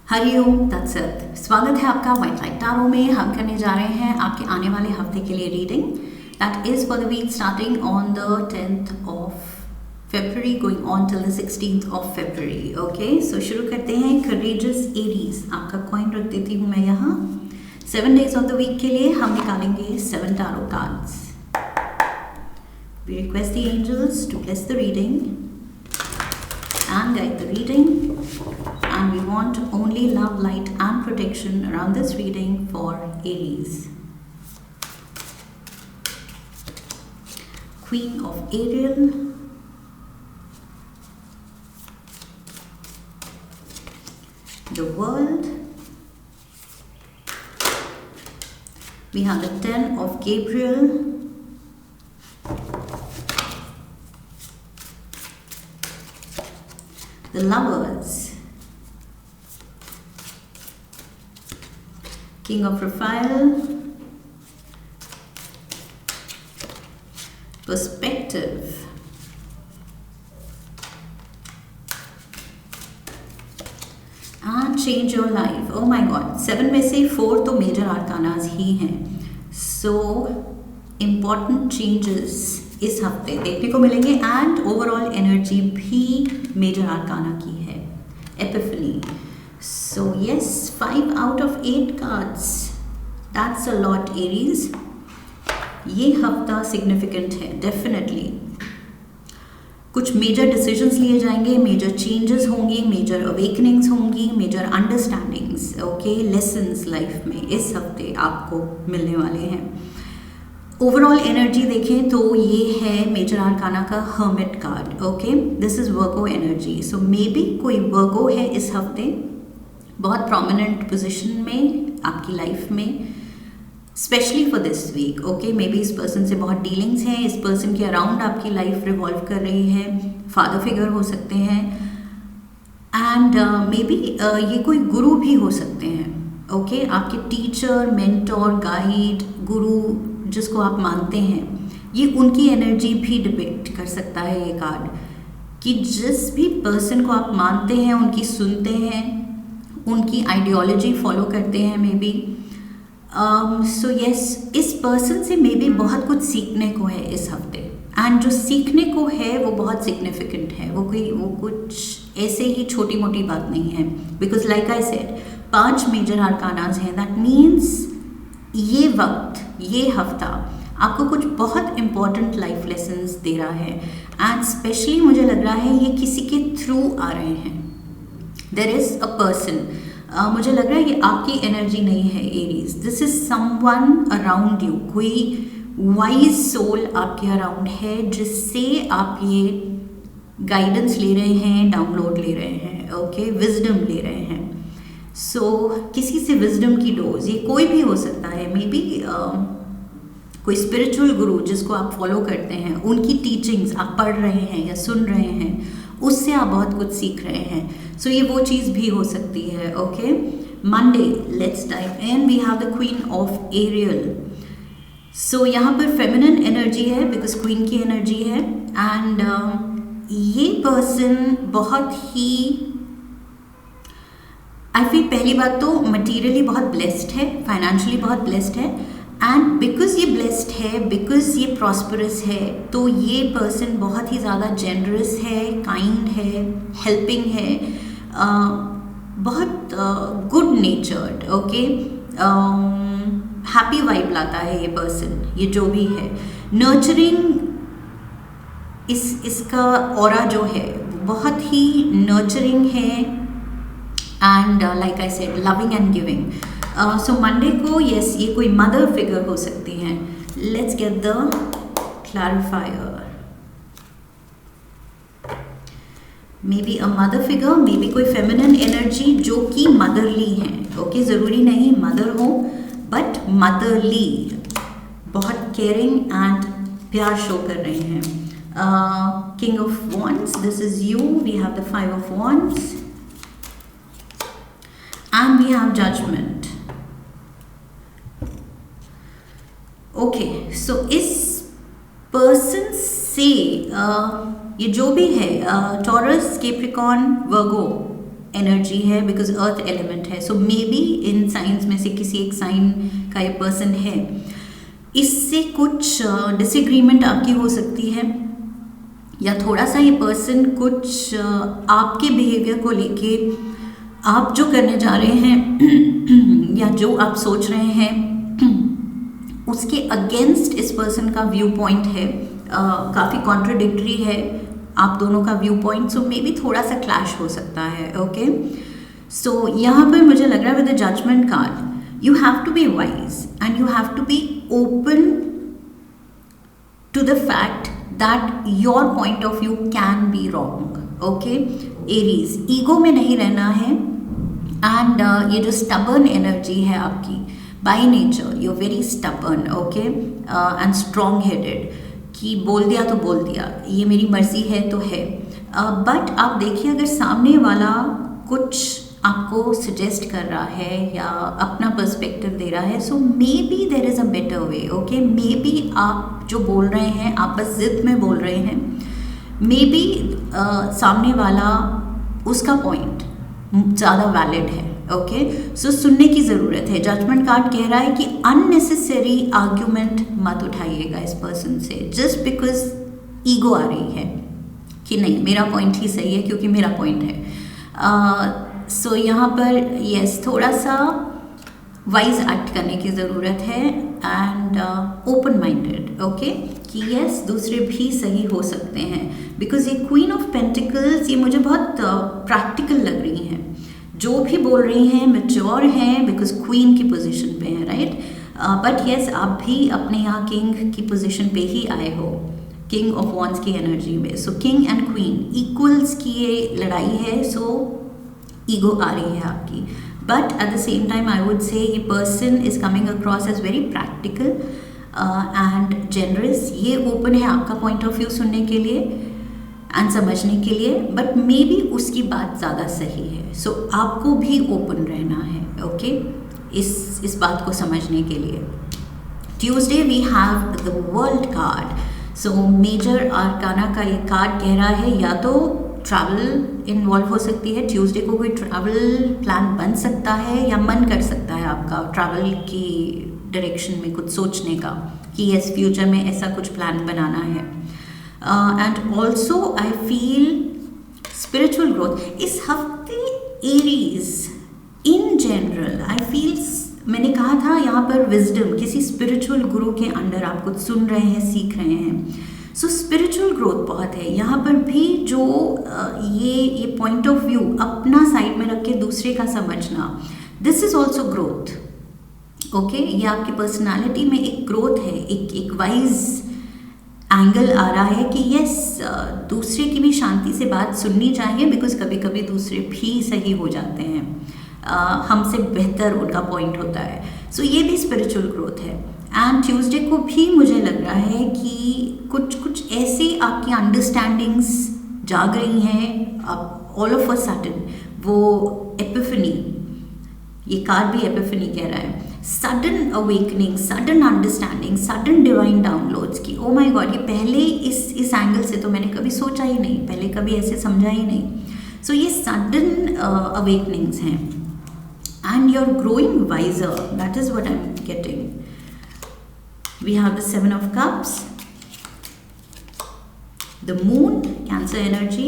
हरिओम तत्सत। स्वागत है आपका व्हाइट लाइट टैरो में। हम करने जा रहे हैं आपके आने वाले हफ्ते के लिए reading that is for the week starting on the 10th of February going on till the 16th of February। Okay, so शुरू करते हैं। करेजियस एरीज, आपका कॉइन रख देती हूँ मैं यहाँ। 7 days ऑफ द वीक के लिए हम निकालेंगे 7 tarot cards. We request the angels to bless the reading and guide the reading, and we want only love, light and protection around this reading for Aries. Queen of Ariel, the World, we have the 10 of Gabriel, the Lovers, King of Raphael, Perspective, and Change Your Life। Oh my God, 7 में से 4 तो major आर्कानाज ही हैं। So important changes इस हफ्ते देखने को मिलेंगे and overall energy भी मेजर आर्काना की है, Epiphany. So yes, 5 out of 8 cards, that's a lot Aries. ये हफ्ता सिग्निफिकेंट है डेफिनेटली। कुछ मेजर डिसीजंस लिए जाएंगे, मेजर चेंजेस होंगी, मेजर अवेकनिंग्स होंगी, major understandings, okay, lessons life में इस हफ्ते आपको मिलने वाले हैं। ओवरऑल एनर्जी देखें तो ये है मेजर आर्काना का hermit card. Okay, this is Virgo energy. So may B कोई वर्गो है इस हफ्ते बहुत प्रोमिनेंट पोजीशन में आपकी लाइफ में, specially for this week. Okay, may be इस पर्सन से बहुत डीलिंग्स हैं, इस पर्सन के अराउंड आपकी लाइफ रिवॉल्व कर रही है। फादर फिगर हो सकते हैं एंड मे बी ये कोई गुरु भी हो सकते हैं। ओके, आपके टीचर, मेंटोर, गाइड, गुरु जिसको आप मानते हैं, ये उनकी एनर्जी भी डिपिक्ट कर सकता है ये कार्ड, कि जिस भी पर्सन को आप मानते हैं, उनकी सुनते हैं, उनकी आइडियोलॉजी फॉलो करते हैं मे बी। सो यस, इस पर्सन से मे बी बहुत कुछ सीखने को है इस हफ्ते, एंड जो सीखने को है वो बहुत सिग्निफिकेंट है। वो कुछ ऐसे ही छोटी मोटी बात नहीं है, because like I said 5 major arcanas हैं। दैट मीन्स ये वक्त, ये हफ्ता आपको कुछ बहुत इंपॉर्टेंट लाइफ लेसन्स दे रहा है, एंड स्पेशली मुझे लग रहा है ये किसी के थ्रू आ रहे हैं। देर इज अ पर्सन, मुझे लग रहा है ये आपकी एनर्जी नहीं है Aries, this is someone around you. कोई वाइज सोल आपके अराउंड है जिससे आप ये गाइडेंस ले रहे हैं, डाउनलोड ले रहे हैं, ओके, विजडम ले रहे हैं। सो किसी से विजडम की डोज, ये कोई भी हो सकता है, मे बी कोई स्पिरिचुअल गुरु जिसको आप फॉलो करते हैं, उनकी टीचिंग्स आप पढ़ रहे हैं या सुन रहे हैं, उससे आप बहुत कुछ सीख रहे हैं। सो ये वो चीज़ भी हो सकती है। Okay, Monday, let's dive in. We have the queen of aerial. So यहाँ पर फेमिनिन एनर्जी है बिकॉज क्वीन की एनर्जी है, एंड ये पर्सन बहुत ही, आई फील, पहली बात तो मटीरियली बहुत ब्लेस्ड है, फाइनेंशियली बहुत ब्लेस्ड है, एंड बिकॉज ये ब्लेस्ड है, बिकॉज ये प्रॉस्परस है, तो ये पर्सन बहुत ही ज़्यादा जेनरस है, काइंड है, हेल्पिंग है, बहुत गुड नेचर्ड। ओके, हैप्पी वाइब लाता है ये पर्सन, ये जो भी है। नर्चरिंग, इसका ऑरा जो है बहुत ही नर्चरिंग है, and like I said, loving and giving. So Monday को यस, ये कोई मदर फिगर हो सकती हैं। Let's get the clarifier. Maybe a mother figure, maybe कोई फेमिनिन एनर्जी जो कि मदरली है। ओके, ज़रूरी नहीं मदर हो, बट मदरली, बहुत केयरिंग एंड प्यार शो कर रहे हैं। King of wands, this is you. We have the 5 of Wands and we have Judgment. Okay, so इस पर्सन से ये जो भी है, टॉरस, कैप्रिकॉर्न, वर्गो, एनर्जी है बिकॉज अर्थ एलिमेंट है. So may be in science में से किसी एक साइन का ये पर्सन है. इससे कुछ डिसएग्रीमेंट आपकी हो सकती है, या थोड़ा सा ये पर्सन कुछ आपके बिहेवियर को लेके, आप जो करने जा रहे हैं या जो आप सोच रहे हैं उसके अगेंस्ट इस पर्सन का व्यू पॉइंट है. काफ़ी कॉन्ट्रडिक्टरी है आप दोनों का व्यू पॉइंट. सो मे बी थोड़ा सा क्लैश हो सकता है. ओके, सो यहाँ पर मुझे लग रहा है with the judgment card you have to be wise and you have to be open to the fact that your point of view can be wrong. Okay Aries, ego में नहीं रहना है. एंड ये जो स्टबर्न एनर्जी है आपकी, by nature you are very stubborn. Okay and strong headed, कि बोल दिया तो बोल दिया, ये मेरी मर्जी है तो है. बट आप देखिए अगर सामने वाला कुछ आपको सजेस्ट कर रहा है या अपना पर्सपेक्टिव दे रहा है, so may be there is a better way. Okay, may be आप जो बोल रहे हैं आप बस जिद में बोल रहे हैं. मे बी सामने वाला उसका पॉइंट ज़्यादा वैलिड है. ओके, सो सुनने की ज़रूरत है. जजमेंट कार्ड कह रहा है कि अननेसेसरी आर्ग्यूमेंट मत उठाइएगा इस पर्सन से, जस्ट बिकॉज ईगो आ रही है कि नहीं मेरा पॉइंट ही सही है क्योंकि मेरा पॉइंट है. सो यहाँ पर यस थोड़ा सा वाइज एक्ट करने की ज़रूरत है एंड ओपन माइंडेड. ओके, कि यस दूसरे भी सही हो सकते हैं. बिकॉज ये क्वीन ऑफ पेंटिकल्स ये मुझे बहुत प्रैक्टिकल लग रही हैं. जो भी बोल रही हैं मैच्योर हैं बिकॉज क्वीन की पोजीशन पे हैं, राइट. बट यस आप भी अपने यहाँ किंग की पोजीशन पे ही आए हो, किंग ऑफ वॉन्ड्स की एनर्जी में. सो किंग एंड क्वीन इक्वल्स की ये लड़ाई है. सो ईगो आ रही है आपकी, but at the same time I would say ये person is coming across as very practical and generous. ये ओपन है आपका पॉइंट ऑफ व्यू सुनने के लिए एंड समझने के लिए, बट मे बी उसकी बात ज़्यादा सही है. सो आपको भी ओपन रहना है. ओके, इस बात को समझने के लिए. Tuesday we have the world card. So major arcana का ये कार्ड कह रहा है या तो ट्रैवल इन्वॉल्व हो सकती है. ट्यूसडे को कोई ट्रैवल प्लान बन सकता है या मन कर सकता है आपका ट्रैवल की डायरेक्शन में कुछ सोचने का कि यस फ्यूचर में ऐसा कुछ प्लान बनाना है. And also I feel spiritual growth इस हफ्ते. Aries in general I feel, मैंने कहा था यहाँ पर विजडम, किसी स्पिरिचुअल गुरु के अंडर आप कुछ सुन रहे हैं, सीख रहे हैं. सो स्पिरिचुअल ग्रोथ बहुत है यहाँ पर भी. जो ये पॉइंट ऑफ व्यू अपना साइड में रख के दूसरे का समझना, this is also growth. Okay, ये आपकी पर्सनालिटी में एक ग्रोथ है, एक वाइज एंगल आ रहा है कि यस दूसरे की भी शांति से बात सुननी चाहिए बिकॉज कभी कभी दूसरे भी सही हो जाते हैं, हमसे बेहतर उनका पॉइंट होता है. सो ये भी स्पिरिचुअल ग्रोथ है. एंड ट्यूसडे को भी मुझे लग रहा है कि कुछ ऐसे आपकी अंडरस्टैंडिंग्स जाग रही हैं ऑल ऑफ अ सडन. वो एपिफनी, ये कार्ड भी एपिफनी कह रहा है, sudden awakening, sudden understanding, sudden divine downloads की. ओ माय गॉड, ये पहले इस एंगल से तो मैंने कभी सोचा ही नहीं, पहले कभी ऐसे समझा ही नहीं. सो ये सडन अवेकनिंग्स हैं and you are growing wiser, that is what I am getting. We have the Seven of Cups, the Moon, Cancer energy,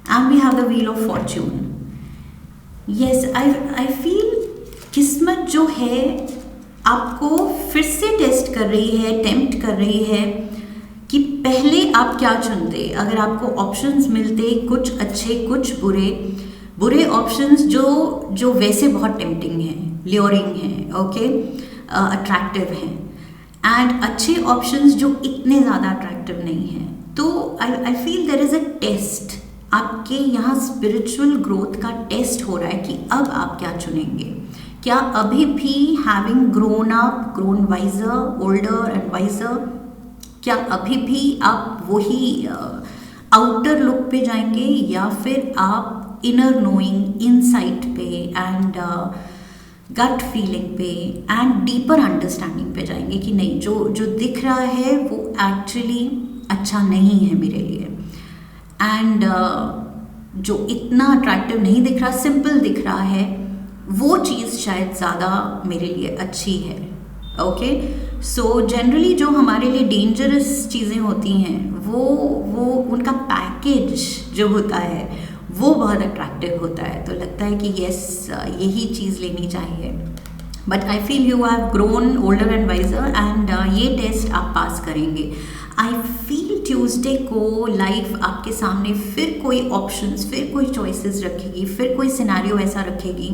and we have the Wheel of Fortune. Yes, I feel किस्मत जो है आपको फिर से test कर रही है, tempt कर रही है कि पहले आप क्या चुनते. अगर आपको ऑप्शंस मिलते कुछ अच्छे कुछ बुरे ऑप्शंस जो वैसे बहुत टेम्पटिंग हैं, ल्योरिंग हैं, ओके, अट्रैक्टिव हैं, एंड अच्छे ऑप्शंस जो इतने ज़्यादा अट्रैक्टिव नहीं हैं. तो I feel there is a test. आपके यहाँ स्पिरिचुअल ग्रोथ का टेस्ट हो रहा है कि अब आप क्या चुनेंगे. क्या अभी भी having grown up, grown wiser, older and wiser, क्या अभी भी आप वही आउटर लुक पे जाएंगे या फिर आप इनर नोइंग, इनसाइट पे एंड गट फीलिंग पे एंड डीपर अंडरस्टैंडिंग पे जाएंगे कि नहीं जो दिख रहा है वो एक्चुअली अच्छा नहीं है मेरे लिए. एंड जो इतना अट्रैक्टिव नहीं दिख रहा, सिंपल दिख रहा है, वो चीज़ शायद ज़्यादा मेरे लिए अच्छी है। ओके, सो जनरली जो हमारे लिए डेंजरस चीज़ें होती हैं वो उनका पैकेज जो होता है वो बहुत अट्रैक्टिव होता है, तो लगता है कि यस यही चीज़ लेनी चाहिए। But I feel you have grown older and wiser and ये टेस्ट आप पास करेंगे। आई फील ट्यूसडे को लाइफ आपके सामने फिर कोई ऑप्शंस, फिर कोई चॉइसेस रखेगी, फिर कोई सिनेरियो ऐसा रखेगी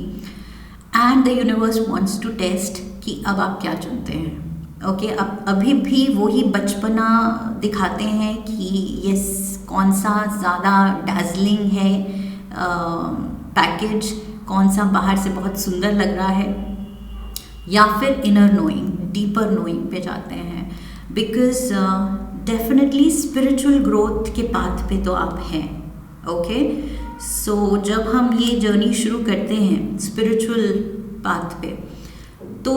and the universe wants to test कि अब आप क्या चुनते हैं। ओके, अब अभी भी वही बचपना दिखाते हैं कि यस कौन सा ज़्यादा डैज़लिंग है पैकेज, कौन सा बाहर से बहुत सुंदर लग रहा है, या फिर इनर नोइंग, डीपर नोइंग पे जाते हैं। बिकॉज डेफिनेटली स्पिरिचुअल ग्रोथ के पाथ पे तो आप हैं। ओके, सो जब हम ये जर्नी शुरू करते हैं स्पिरिचुअल पाथ पे, तो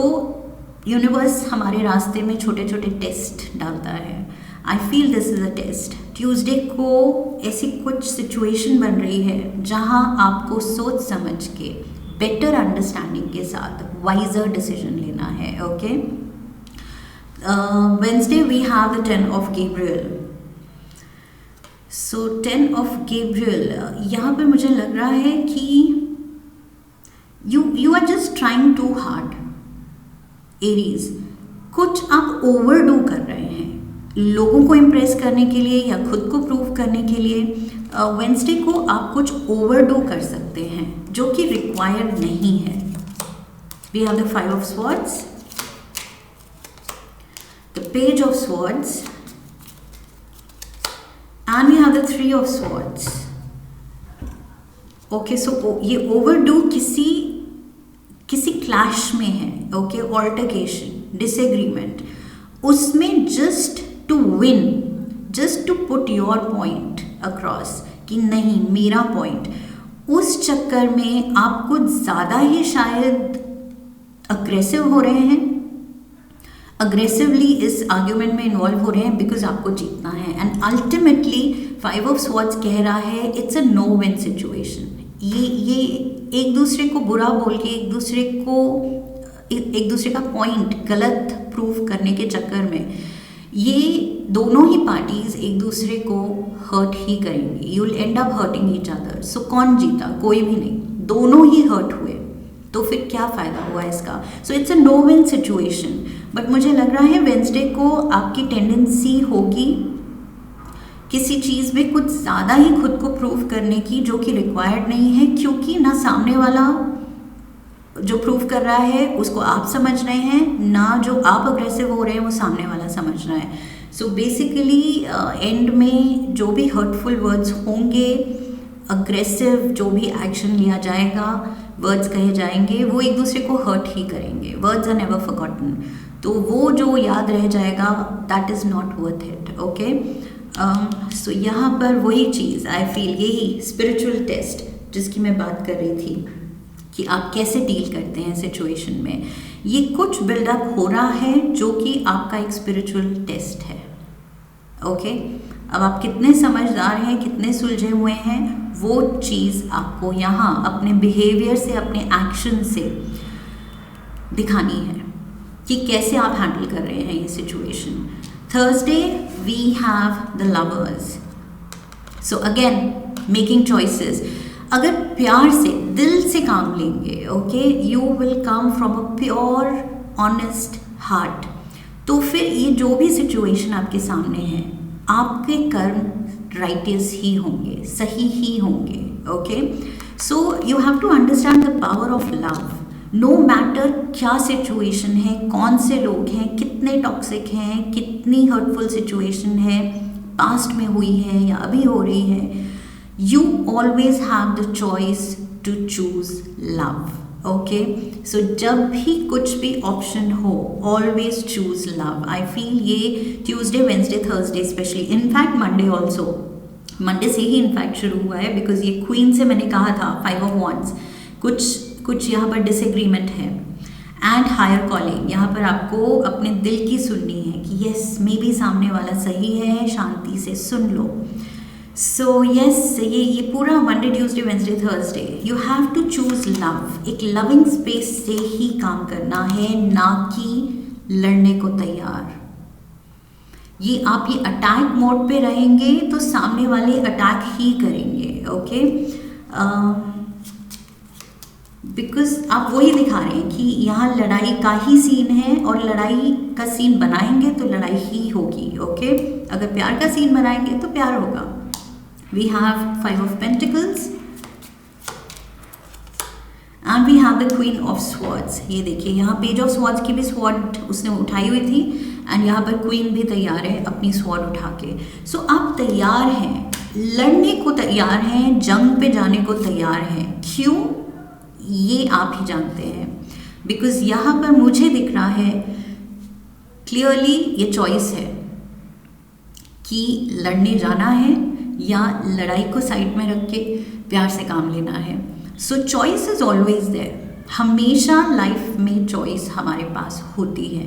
यूनिवर्स हमारे रास्ते में छोटे छोटे टेस्ट डालता है। I feel this is a test. Tuesday को ऐसी कुछ सिचुएशन बन रही है जहां आपको सोच समझ के, बेटर अंडरस्टैंडिंग के साथ वाइजर डिसीजन लेना है। Okay, Wednesday we have the 10 of Gabriel. So 10 of Gabriel, यहाँ पे मुझे लग रहा है कि you are just trying too hard. Aries, कुछ आप ओवरडू कर रहे हैं लोगों को इम्प्रेस करने के लिए या खुद को प्रूव करने के लिए। वेंसडे को आप कुछ ओवरडू कर सकते हैं जो कि रिक्वायर्ड नहीं है। We have the 5 of swords, the page of swords and we have the 3 of swords. Okay, so ये ओवरडू किसी क्लैश में है। ओके, ऑल्टरकेशन, डिसएग्रीमेंट, उसमें just to win, just to put your point across कि नहीं मेरा point, उस चक्कर में आप कुछ ज़्यादा ही शायद अग्रेसिव हो रहे हैं, अग्रेसिवली इस आर्ग्यूमेंट में इन्वॉल्व हो रहे हैं बिकॉज आपको जीतना है। एंड अल्टीमेटली 5 ऑफ स्वॉर्ड्स कह रहा है it's a no win situation. ये एक दूसरे को बुरा बोल के एक दूसरे का पॉइंट गलत प्रूव करने के चक्कर में ये दोनों ही पार्टीज एक दूसरे को हर्ट ही करेंगी। You will end up hurting each other. So कौन जीता? कोई भी नहीं, दोनों ही हर्ट हुए, तो फिर क्या फ़ायदा हुआ इसका? So it's a no win situation. But मुझे लग रहा है वेंसडे को आपकी टेंडेंसी होगी किसी चीज़ में कुछ ज़्यादा ही खुद को प्रूव करने की जो कि रिक्वायर्ड नहीं है, क्योंकि ना सामने वाला जो प्रूव कर रहा है उसको आप समझ रहे हैं, ना जो आप अग्रेसिव हो रहे हैं वो सामने वाला समझ रहा है। सो बेसिकली एंड में जो भी हर्टफुल वर्ड्स होंगे, अग्रेसिव जो भी एक्शन लिया जाएगा, वर्ड्स कहे जाएंगे, वो एक दूसरे को हर्ट ही करेंगे। वर्ड्स आर नेवर फॉरगॉटन, तो वो जो याद रह जाएगा that is not worth it. Okay, so यहाँ पर वही चीज़ आई फील, यही स्पिरिचुअल टेस्ट जिसकी मैं बात कर रही थी कि आप कैसे डील करते हैं सिचुएशन में, ये कुछ बिल्डअप हो रहा है जो कि आपका एक स्पिरिचुअल टेस्ट है। ओके, अब आप कितने समझदार हैं, कितने सुलझे हुए हैं, वो चीज़ आपको यहाँ अपने बिहेवियर से, अपने एक्शन से दिखानी है कि कैसे आप हैंडल कर रहे हैं ये situation. Thursday we have the lovers. So again making choices. अगर प्यार से, दिल से काम लेंगे, okay, you will come from a pure honest heart, तो फिर ये जो भी सिचुएशन आपके सामने है, आपके कर्म राइटियस ही होंगे, सही ही होंगे। Okay, so you have to understand the power of love. No matter क्या सिचुएशन है, कौन से लोग हैं, कितने टॉक्सिक हैं, कितनी हर्टफुल सिचुएशन है, पास्ट में हुई है या अभी हो रही है, you always have the choice to choose love. Okay, so जब भी कुछ भी ऑप्शन हो, always choose love. I feel ये Tuesday, Wednesday, Thursday specially, in fact Monday also, Monday से ही इनफैक्ट शुरू हुआ है बिकॉज ये क्वीन से मैंने कहा था 5 ऑफ wands, कुछ यहाँ पर डिसएग्रीमेंट है। एंड हायर कॉलिंग, यहाँ पर आपको अपने दिल की सुननी है कि यस मे बी सामने वाला सही है, शांति से सुन लो। सो यस, ये पूरा Monday Tuesday Wednesday Thursday you have to choose love. एक लविंग स्पेस से ही काम करना है, ना कि लड़ने को तैयार। ये आप ये अटैक मोड पे रहेंगे तो सामने वाले अटैक ही करेंगे। ओके, बिकॉज आप वही दिखा रहे हैं कि यहाँ लड़ाई का ही सीन है, और लड़ाई का सीन बनाएंगे तो लड़ाई ही होगी। ओके, अगर प्यार का सीन बनाएंगे तो प्यार होगा। We have 5 of Pentacles and we have the queen of swords. ये देखिए यहाँ पेज ऑफ स्वॉर्ड्स की भी स्वॉर्ड उसने उठाई हुई थी, एंड यहाँ पर क्वीन भी तैयार है अपनी स्वॉर्ड उठा के। सो आप तैयार हैं, लड़ने को तैयार हैं, जंग पे जाने को तैयार हैं। क्यों, ये आप ही जानते हैं। बिकॉज यहाँ पर मुझे दिख रहा है क्लियरली ये चॉइस है कि लड़ने जाना है या लड़ाई को साइड में रख के प्यार से काम लेना है। So choice is always there. हमेशा लाइफ में चॉइस हमारे पास होती है,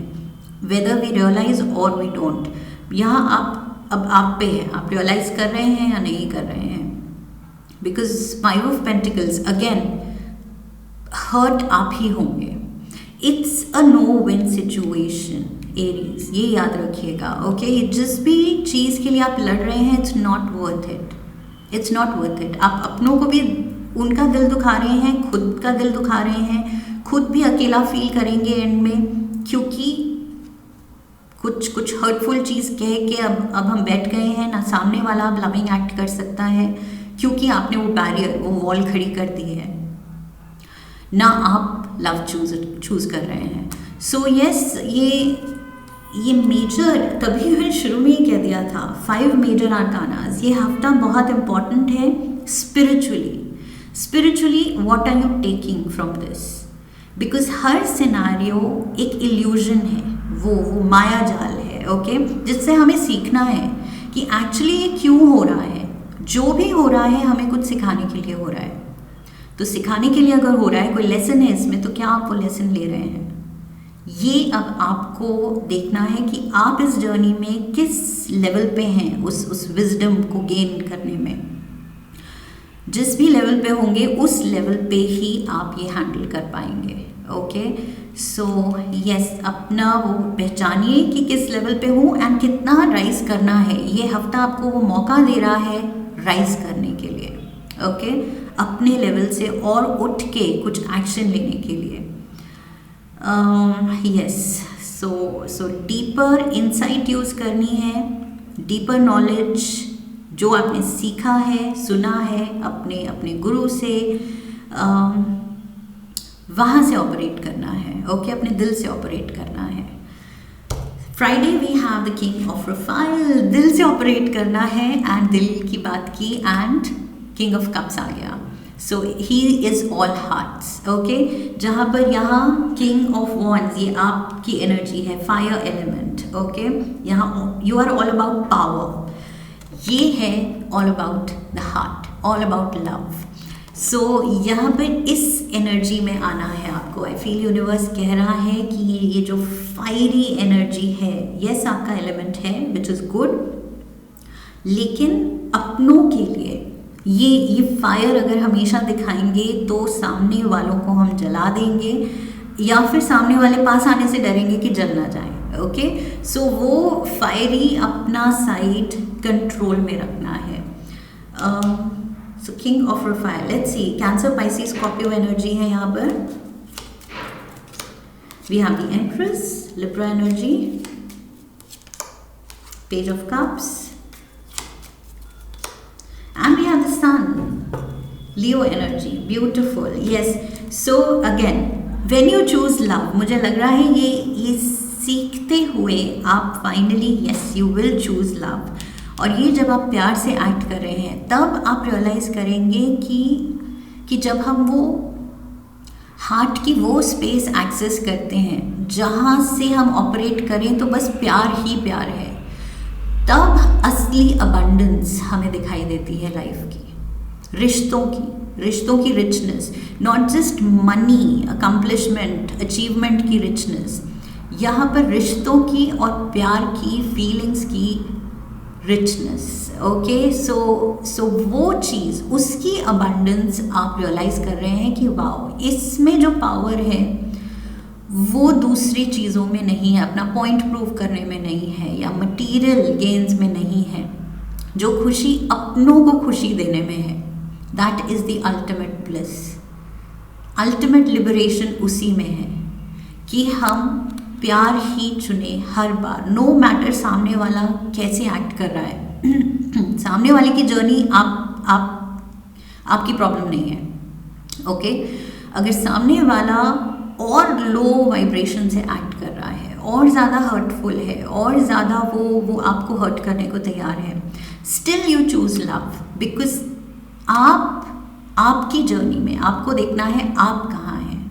वेदर वी रियलाइज और वी डोंट। यहाँ अब आप पे है, आप रियलाइज कर रहे हैं या नहीं कर रहे हैं। Because 5 of Pentacles again, hurt आप ही होंगे। It's a no win situation Aries, ये याद रखिएगा। ओके, जिस भी चीज़ के लिए आप लड़ रहे हैं it's not worth it, it's not worth it. आप अपनों को भी उनका दिल दुखा रहे हैं, खुद का दिल दुखा रहे हैं, खुद भी अकेला फील करेंगे एंड में, क्योंकि कुछ हर्टफुल चीज़ कह के अब हम बैठ गए हैं ना। सामने वाला अब लविंग एक्ट कर सकता है क्योंकि आपने वो बैरियर, वो वॉल खड़ी कर दी है ना, आप लव चूज कर रहे हैं। सो यस, ये मेजर, तभी मैंने शुरू में ही कह दिया था 5 मेजर आर्कानास। ये हफ्ता बहुत इंपॉर्टेंट है spiritually what are you taking from this. Because हर सिनारियो एक इल्यूजन है, वो माया जाल है। ओके, जिससे हमें सीखना है कि एक्चुअली ये क्यों हो रहा है। जो भी हो रहा है हमें कुछ सिखाने के लिए हो रहा है। तो सिखाने के लिए अगर हो रहा है, कोई लेसन है इसमें, तो क्या आप वो लेसन ले रहे हैं। ये अब आपको देखना है कि आप इस जर्नी में किस लेवल पे हैं, उस विजडम को गेन करने में। जिस भी लेवल पे होंगे उस लेवल पे ही आप ये हैंडल कर पाएंगे। ओके, सो यस, अपना वो पहचानिए कि किस लेवल पे हूँ एंड कितना राइज करना है। ये हफ्ता आपको वो मौका दे रहा है राइज करने के लिए। ओके, अपने लेवल से और उठ के कुछ एक्शन लेने के लिए। यस, सो डीपर इंसाइट यूज़ करनी है, डीपर नॉलेज जो आपने सीखा है, सुना है अपने गुरु से, वहाँ से ऑपरेट करना है। ओके, अपने दिल से ऑपरेट करना है। Friday we have the king of रफाइल, दिल से ऑपरेट करना है एंड दिल की बात की, एंड किंग ऑफ कप्स आ गया। So he is all hearts. Okay, जहाँ पर यहाँ किंग ऑफ वॉन्ड्स, ये आपकी एनर्जी है, फायर एलिमेंट। ओके, यहाँ you are all about power, ये है all about the heart, all about love. So यहाँ पर इस एनर्जी में आना है आपको। आई फील यूनिवर्स कह रहा है कि ये जो फायरी एनर्जी है, यस आपका एलिमेंट है विच इज़ गुड, लेकिन अपनों के लिए ये फायर अगर हमेशा दिखाएंगे तो सामने वालों को हम जला देंगे, या फिर सामने वाले पास आने से डरेंगे कि जल ना जाए। ओके, सो वो फायरी अपना साइड कंट्रोल में रखना है। सो किंग ऑफ रफाइल, let's see, Cancer, Pisces, Scorpio energy है यहाँ पर। We have the empress, Libra energy, page of cups, and we have the sun, Leo energy, beautiful. Yes, so again when you choose love, मुझे लग रहा है ये सीखते हुए आप finally yes you will choose love. और ये जब आप प्यार से एक्ट कर रहे हैं तब आप रियलाइज करेंगे कि जब हम वो हार्ट की वो स्पेस एक्सेस करते हैं जहाँ से हम ऑपरेट करें तो बस प्यार ही प्यार है, तब असली अबंडेंस हमें दिखाई देती है लाइफ की, रिश्तों की richness, not just money, accomplishment, achievement की रिचनेस। यहाँ पर रिश्तों की और प्यार की, फीलिंग्स की रिचनेस। ओके, सो वो चीज़, उसकी अबंडेंस आप रियलाइज़ कर रहे हैं कि वाओ, इसमें जो पावर है वो दूसरी चीज़ों में नहीं है, अपना पॉइंट प्रूव करने में नहीं है, या मटीरियल गेन्स में नहीं है। जो खुशी अपनों को खुशी देने में है, that is the ultimate bliss. Ultimate liberation उसी में है कि हम प्यार ही चुने हर बार, नो मैटर सामने वाला कैसे एक्ट कर रहा है। सामने वाले की जर्नी आपकी प्रॉब्लम नहीं है। ओके, अगर सामने वाला और लो वाइब्रेशन से एक्ट कर रहा है, और ज़्यादा हर्टफुल है, और ज़्यादा वो आपको हर्ट करने को तैयार है, still you choose love, because आपकी जर्नी में आपको देखना है आप कहाँ हैं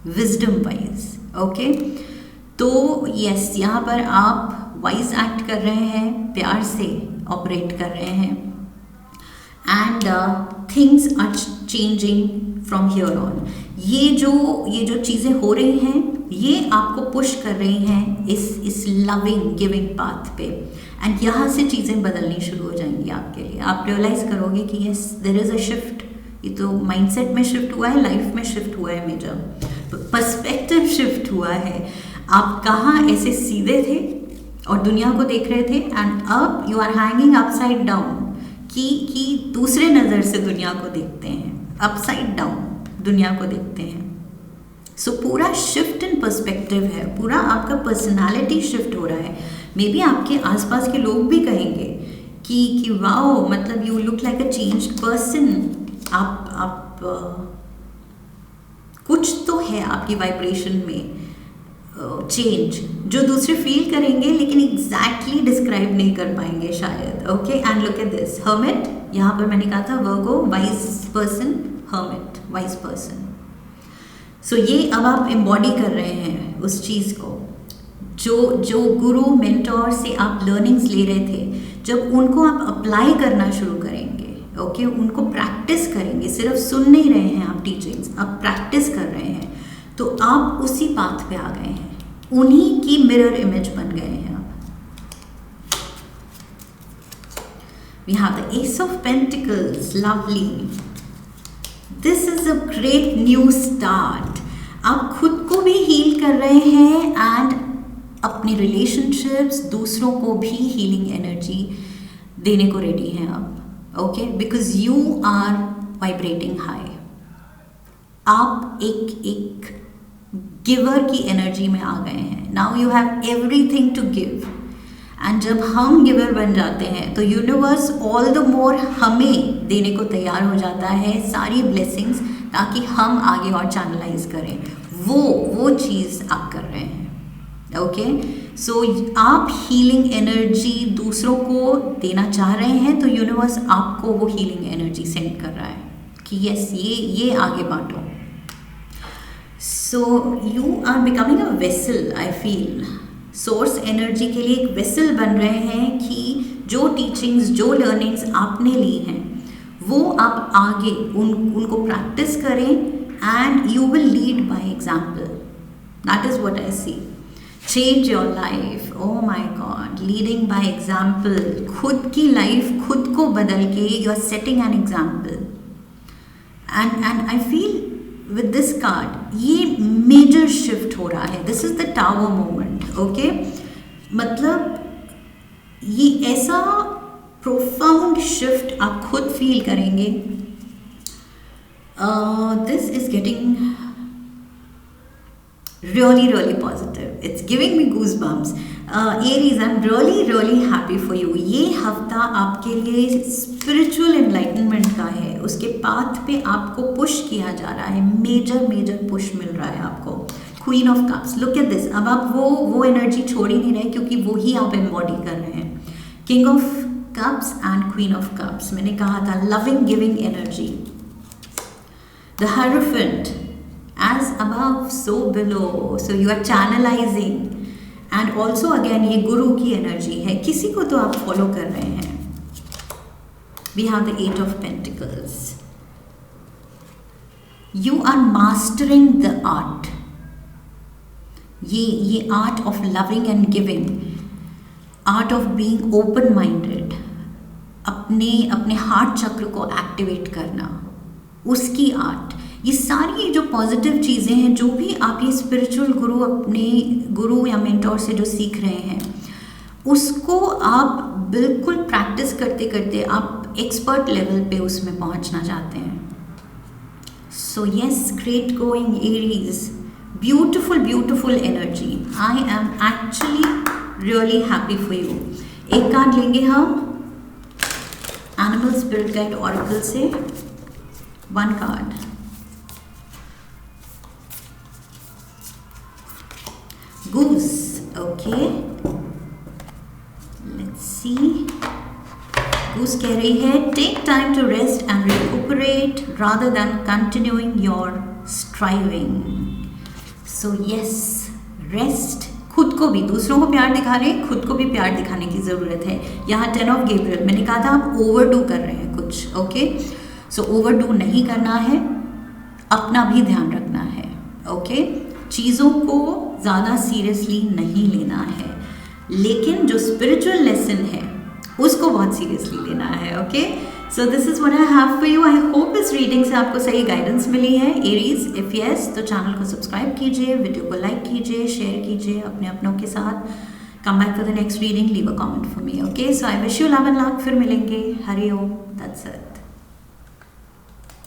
विजडम वाइज। ओके, तो यस, यहाँ पर आप वाइज एक्ट कर रहे हैं, प्यार से ऑपरेट कर रहे हैं, and things are changing from here on. ये जो चीज़ें हो रही हैं, ये आपको पुश कर रही हैं इस लविंग गिविंग पाथ पे, एंड यहाँ से चीज़ें बदलनी शुरू हो जाएंगी आपके लिए। आप रियलाइज़ करोगे कि yes, there is a shift. ये तो माइंडसेट में शिफ्ट हुआ है, लाइफ में शिफ्ट हुआ है, मेजर पर्सपेक्टिव शिफ्ट हुआ है। आप कहाँ ऐसे सीधे थे और दुनिया को देख रहे थे, एंड अब you are hanging upside down, कि दूसरे नज़र से दुनिया को देखते हैं, अपसाइड डाउन दुनिया को देखते हैं। सो पूरा शिफ्ट इन पर्सपेक्टिव है, पूरा आपका पर्सनालिटी शिफ्ट हो रहा है। मे बी आपके आसपास के लोग भी कहेंगे कि वाओ, मतलब you look like a changed person. आप कुछ तो है आपकी वाइब्रेशन में चेंज, जो दूसरे फील करेंगे लेकिन एग्जैक्टली डिस्क्राइब नहीं कर पाएंगे शायद। Okay, and look at this hermit. यहाँ पर मैंने कहा था Virgo wise person, hermit wise person. So ये अब आप एम्बॉडी कर रहे हैं उस चीज़ को, जो गुरु मेंटोर से आप लर्निंग्स ले रहे थे, जब उनको आप अप्लाई करना शुरू करेंगे, ओके, उनको प्रैक्टिस करेंगे, सिर्फ सुन नहीं रहे हैं आप टीचिंग्स, आप प्रैक्टिस कर रहे हैं, तो आप उसी पाथ पे आ गए हैं, उन्हीं की मिरर इमेज बन गए हैं आप। We have the Ace of Pentacles, lovely. This is a great new start. आप खुद को भी हील कर रहे हैं, एंड अपने रिलेशनशिप्स, दूसरों को भी हीलिंग एनर्जी देने को रेडी हैं आप। Okay, because you are vibrating high. आप एक गिवर की एनर्जी में आ गए हैं। Now you have everything to give, and जब हम गिवर बन जाते हैं तो यूनिवर्स ऑल द मोर हमें देने को तैयार हो जाता है सारी ब्लेसिंग्स, ताकि हम आगे और चैनलाइज करें वो चीज़ आप कर रहे हैं। ओके, सो आप हीलिंग एनर्जी दूसरों को देना चाह रहे हैं, तो यूनिवर्स आपको वो हीलिंग एनर्जी सेंड कर रहा है कि यस, ये आगे बांटो। So you are becoming a vessel, I feel. Source energy के लिए एक वेसल बन रहे हैं कि जो टीचिंग्स, जो लर्निंग्स आपने ली हैं, वो आप आगे उनको प्रैक्टिस करें, and you will lead by example. That is what I see. Change your life. Oh my God, leading by example. खुद की लाइफ खुद को बदल के you are setting an example, and I feel with this card ये major shift हो रहा है। This is the tower moment. Okay, मतलब ये ऐसा प्रोफाउंड शिफ्ट आप खुद फील करेंगे। This is getting really positive. It's giving me goosebumps. Aries, I'm really happy for you. ये हफ्ता आपके लिए स्पिरिचुअल एनलाइटनमेंट का है, उसके पाथ पे आपको पुश किया जा रहा है, मेजर पुश मिल रहा है आपको। Queen of cups, look at this. अब आप वो एनर्जी छोड़ ही नहीं रहे, क्योंकि वो ही आप एम्बॉडी कर रहे हैं। King of cups and queen of cups, मैंने कहा था loving giving energy. The hierophant, as above so below, so you are channelizing, and also again ये गुरु की एनर्जी है, किसी को तो आप फॉलो कर रहे हैं। we have the 8 of Pentacles. You are mastering the art. ये art of loving and giving art of being open minded, अपने अपने हार्ट चक्र को एक्टिवेट करना, उसकी आर्ट, ये सारी जो पॉजिटिव चीज़ें हैं, जो भी आप ये स्पिरिचुअल गुरु अपने गुरु या मेंटोर से जो सीख रहे हैं, उसको आप बिल्कुल प्रैक्टिस करते करते आप एक्सपर्ट लेवल पे उसमें पहुंचना चाहते हैं. So yes, great going Aries, beautiful beautiful energy. I am actually really happy for you. एक कार्ड लेंगे हम एनिमल स्पिरिट गाइड ऑरेकल से. One card. Goose. Okay, let's see. Goose कह रही है take time to rest and recuperate rather than continuing your striving. So yes, rest. खुद को भी, दूसरों को प्यार दिखा रहे हैं, खुद को भी प्यार दिखाने की ज़रूरत है. यहाँ 10 ऑफ गैब्रियल, मैंने कहा था आप ओवरडू कर रहे हैं कुछ. ओके, सो ओवरडू नहीं करना है, अपना भी ध्यान रखना है. ओके, चीज़ों को ज़्यादा सीरियसली नहीं लेना है, लेकिन जो स्पिरिचुअल लेसन है उसको बहुत सीरियसली लेना है. Okay, so this is what I have for you. I hope इस रीडिंग से आपको सही गाइडेंस मिली है एरीज. इफ़ यस, तो चैनल को सब्सक्राइब कीजिए, वीडियो को लाइक कीजिए, शेयर कीजिए अपने अपनों के साथ. Come back for the next reading, leave a comment for me. Okay, so I wish you love and luck. फिर मिलेंगे. हरि ओम, दैट्स इट.